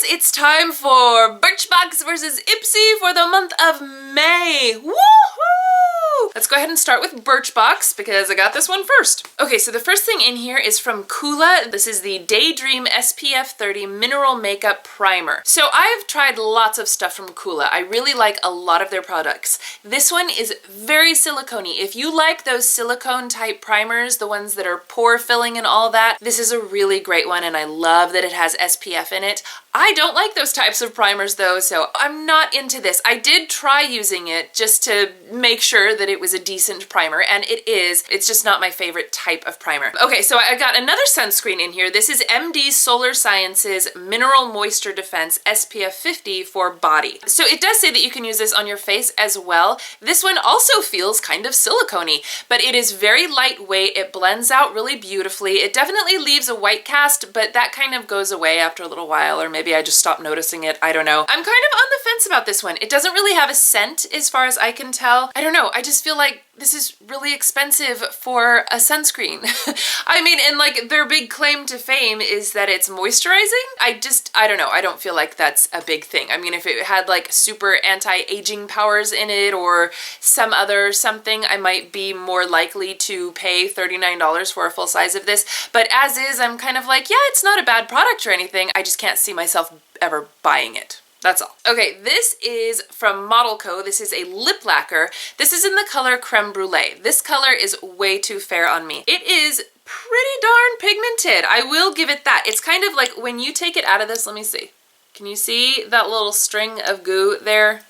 it's time for Birchbox versus Ipsy for the month of May. Woohoo! Let's go ahead and start with Birchbox because I got this one first. Okay, so the first thing in here is from Coola. This is the Daydream SPF 30 Mineral Makeup Primer. So I've tried lots of stuff from Coola. I really like a lot of their products. This one is very silicone-y. If you like those silicone type primers, the ones that are pore filling and all that, this is a really great one, and I love that it has SPF in it. I don't like those types of primers though, so I'm not into this. I did try using it just to make sure that it was a decent primer, and it is. It's just not my favorite type of primer. Okay, so I got another sunscreen in here. This is MDSolarSciences Mineral Moisture Defense SPF 50 for body. So it does say that you can use this on your face as well. This one also feels kind of silicone-y, but it is very lightweight. It blends out really beautifully. It definitely leaves a white cast, but that kind of goes away after a little while, or maybe I just stopped noticing it. I don't know. I'm kind of on the fence about this one. It doesn't really have a scent as far as I can tell. I don't know. I just feel like this is really expensive for a sunscreen. I mean, and like their big claim to fame is that it's moisturizing. I don't know. I don't feel like that's a big thing. I mean, if it had like super anti-aging powers in it or some other something, I might be more likely to pay $39 for a full size of this. But as is, I'm kind of like, yeah, it's not a bad product or anything. I just can't see myself ever buying it. That's all. Okay, this is from ModelCo. This is a lip lacquer. This is in the color Crème Brulee. This color is way too fair on me. It is pretty darn pigmented. I will give it that. It's kind of like when you take it out of this, let me see. Can you see that little string of goo there?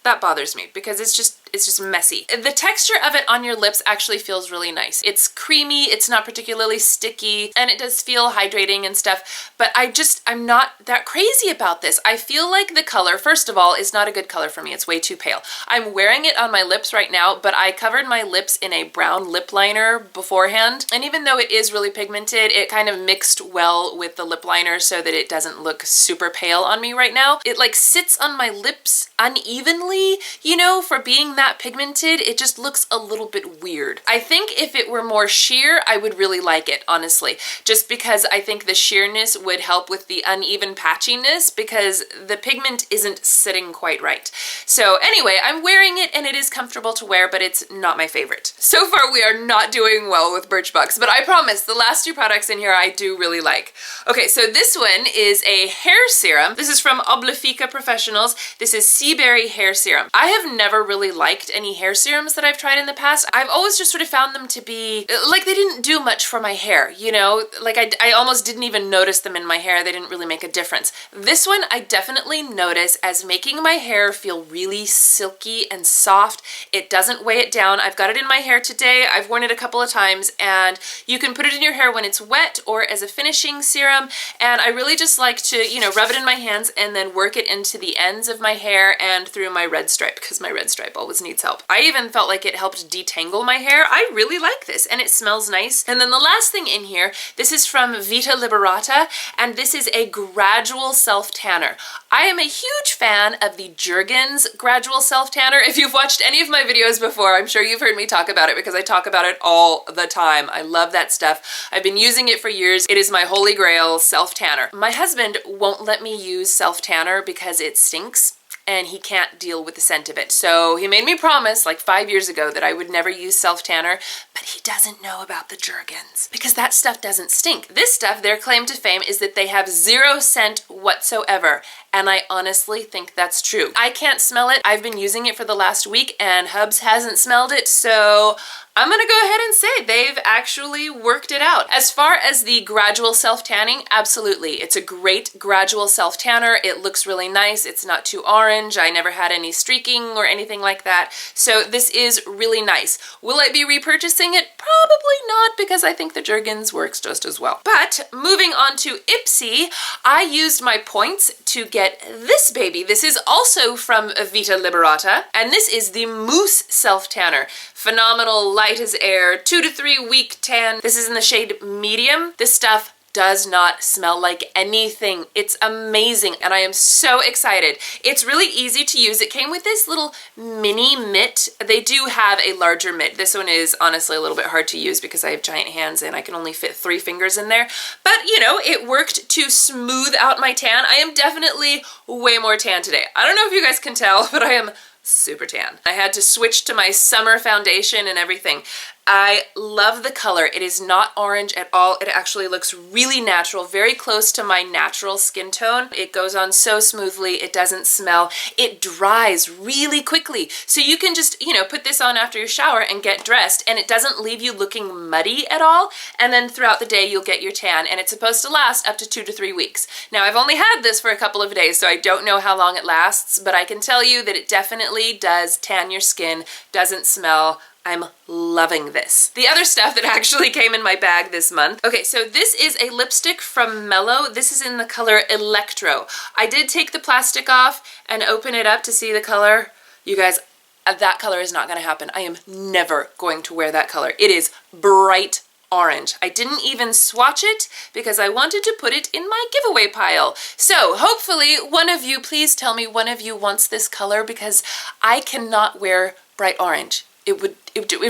That bothers me because it's just messy. The texture of it on your lips actually feels really nice. It's creamy, it's not particularly sticky, and it does feel hydrating and stuff, but I'm not that crazy about this. I feel like the color, first of all, is not a good color for me. It's way too pale. I'm wearing it on my lips right now, but I covered my lips in a brown lip liner beforehand, and even though it is really pigmented, it kind of mixed well with the lip liner so that it doesn't look super pale on me right now. It like sits on my lips unevenly, you know, for being that pigmented. It just looks a little bit weird. I think if it were more sheer, I would really like it, honestly, just because I think the sheerness would help with the uneven patchiness because the pigment isn't sitting quite right. So anyway, I'm wearing it and it is comfortable to wear, but it's not my favorite. So far, we are not doing well with Birchbox, but I promise the last two products in here I do really like. Okay, so this one is a hair serum. This is from Obliphica Professionals. This is Seaberry hair serum. I have never really liked any hair serums that I've tried in the past. I've always just sort of found them to be like they didn't do much for my hair, you know? Like I almost didn't even notice them in my hair. They didn't really make a difference. This one I definitely notice as making my hair feel really silky and soft. It doesn't weigh it down. I've got it in my hair today. I've worn it a couple of times, and you can put it in your hair when it's wet or as a finishing serum, and I really just like to, you know, rub it in my hands and then work it into the ends of my hair and through my red stripe because my red stripe always needs help. I even felt like it helped detangle my hair. I really like this, and it smells nice. And then the last thing in here, this is from Vita Liberata, and this is a Gradual Self Tanner. I am a huge fan of the Jergens Gradual Self Tanner. If you've watched any of my videos before, I'm sure you've heard me talk about it because I talk about it all the time. I love that stuff. I've been using it for years. It is my holy grail self tanner. My husband won't let me use self tanner because it stinks, and he can't deal with the scent of it. So he made me promise like 5 years ago that I would never use self-tanner, but he doesn't know about the Jergens because that stuff doesn't stink. This stuff, their claim to fame is that they have 0 scent whatsoever, and I honestly think that's true. I can't smell it. I've been using it for the last week, and Hubs hasn't smelled it, so I'm gonna go ahead and say they've actually worked it out. As far as the gradual self-tanning, absolutely. It's a great gradual self-tanner. It looks really nice. It's not too orange. I never had any streaking or anything like that. So this is really nice. Will I be repurchasing it? Probably not, because I think the Jergens works just as well. But moving on to Ipsy, I used my points to get this baby. This is also from Vita Liberata, and this is the Mousse self-tanner. Phenomenal, light as air, 2 to 3 week tan. This is in the shade medium. This stuff does not smell like anything. It's amazing, and I am so excited. It's really easy to use. It came with this little mini mitt. They do have a larger mitt. This one is honestly a little bit hard to use because I have giant hands and I can only fit 3 fingers in there. But you know, it worked to smooth out my tan. I am definitely way more tan today. I don't know if you guys can tell, but I am super tan. I had to switch to my summer foundation and everything. I love the color. It is not orange at all. It actually looks really natural, very close to my natural skin tone. It goes on so smoothly. It doesn't smell. It dries really quickly. So you can just, you know, put this on after your shower and get dressed, and it doesn't leave you looking muddy at all. And then throughout the day, you'll get your tan, and it's supposed to last up to 2 to 3 weeks. Now, I've only had this for a couple of days, so I don't know how long it lasts, but I can tell you that it definitely does tan your skin, doesn't smell. I'm loving this. The other stuff that actually came in my bag this month. Okay, so this is a lipstick from Mellow. This is in the color Electro. I did take the plastic off and open it up to see the color. You guys, that color is not gonna happen. I am never going to wear that color. It is bright orange. I didn't even swatch it because I wanted to put it in my giveaway pile. So hopefully one of you, please tell me one of you wants this color, because I cannot wear bright orange. It would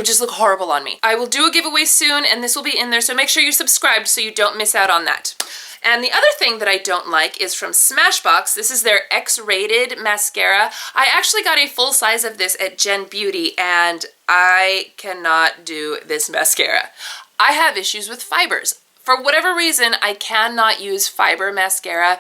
just look horrible on me. I will do a giveaway soon, and this will be in there, so make sure you're subscribed so you don't miss out on that. And the other thing that I don't like is from Smashbox. This is their X-rated mascara. I actually got a full size of this at Gen Beauty, and I cannot do this mascara. I have issues with fibers. For whatever reason, I cannot use fiber mascara.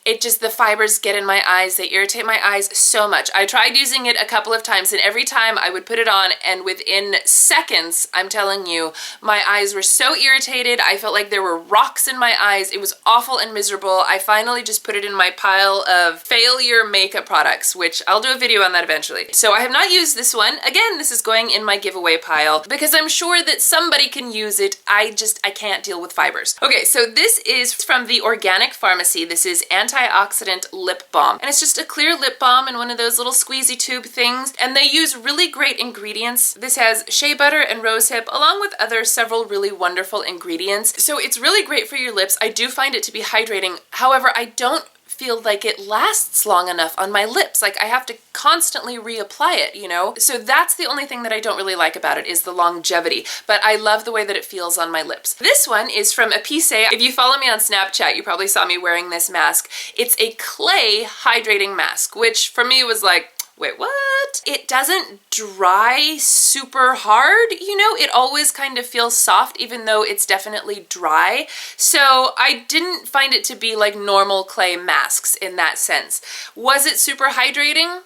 It just, the fibers get in my eyes. They irritate my eyes so much. I tried using it a couple of times, and every time I would put it on, and within seconds, I'm telling you, my eyes were so irritated. I felt like there were rocks in my eyes. It was awful and miserable. I finally just put it in my pile of failure makeup products, which I'll do a video on that eventually. So I have not used this one. Again, this is going in my giveaway pile because I'm sure that somebody can use it. I can't deal with fibers. Okay, so this is from the Organic Pharmacy. This is Antioxidant Lip Balm. And it's just a clear lip balm in one of those little squeezy tube things. And they use really great ingredients. This has shea butter and rosehip, along with several really wonderful ingredients. So it's really great for your lips. I do find it to be hydrating. However, I don't feel like it lasts long enough on my lips. Like, I have to constantly reapply it, you know? So that's the only thing that I don't really like about it, is the longevity, but I love the way that it feels on my lips. This one is from Épicé. If you follow me on Snapchat, you probably saw me wearing this mask. It's a clay hydrating mask, which for me was like, wait, what? It doesn't dry super hard, you know? It always kind of feels soft, even though it's definitely dry. So I didn't find it to be like normal clay masks in that sense. Was it super hydrating?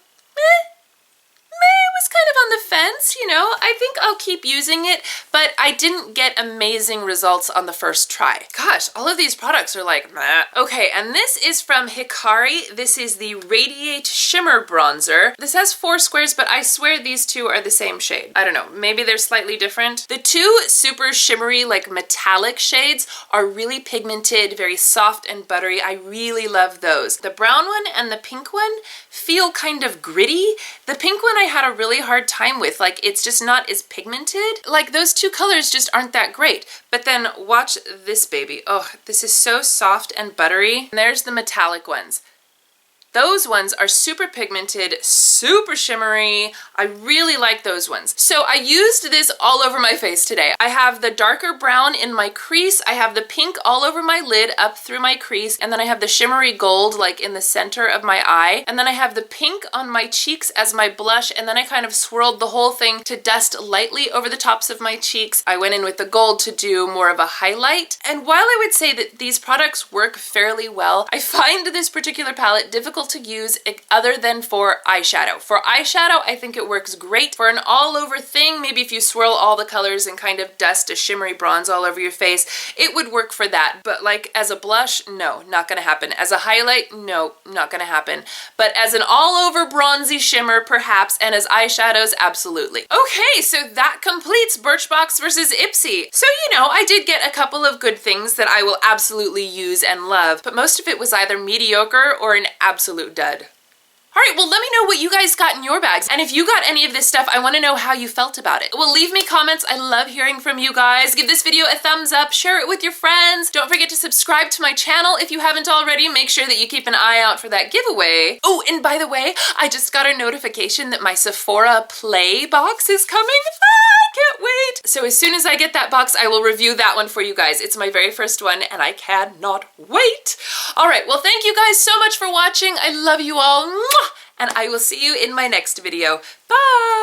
It was kind of on the fence, you know? I think I'll keep using it, but I didn't get amazing results on the first try. Gosh, all of these products are like, meh. Okay, and this is from Hikari. This is the Radiate Shimmer Bronzer. This has 4 squares, but I swear these two are the same shade. I don't know, maybe they're slightly different. The 2 super shimmery, like metallic shades are really pigmented, very soft and buttery. I really love those. The brown one and the pink one feel kind of gritty. The pink one I had a really hard time with. Like, it's just not as pigmented. Like, those 2 colors just aren't that great. But then watch this baby. Oh, this is so soft and buttery. And there's the metallic ones. Those ones are super pigmented, super shimmery. I really like those ones. So I used this all over my face today. I have the darker brown in my crease. I have the pink all over my lid up through my crease. And then I have the shimmery gold like in the center of my eye. And then I have the pink on my cheeks as my blush. And then I kind of swirled the whole thing to dust lightly over the tops of my cheeks. I went in with the gold to do more of a highlight. And while I would say that these products work fairly well, I find this particular palette difficult to use other than for eyeshadow. For eyeshadow, I think it works great. For an all-over thing, maybe if you swirl all the colors and kind of dust a shimmery bronze all over your face, it would work for that. But like as a blush, no, not gonna happen. As a highlight, no, not gonna happen. But as an all-over bronzy shimmer, perhaps, and as eyeshadows, absolutely. Okay, so that completes Birchbox versus Ipsy. So, you know, I did get a couple of good things that I will absolutely use and love, but most of it was either mediocre or an absolute dud. All right, well, let me know what you guys got in your bags. And if you got any of this stuff, I wanna know how you felt about it. Well, leave me comments. I love hearing from you guys. Give this video a thumbs up, share it with your friends. Don't forget to subscribe to my channel if you haven't already. Make sure that you keep an eye out for that giveaway. Oh, and by the way, I just got a notification that my Sephora Play box is coming. I can't wait. So as soon as I get that box, I will review that one for you guys. It's my very first one and I cannot wait. All right, well, thank you guys so much for watching. I love you all. Mwah! And I will see you in my next video. Bye!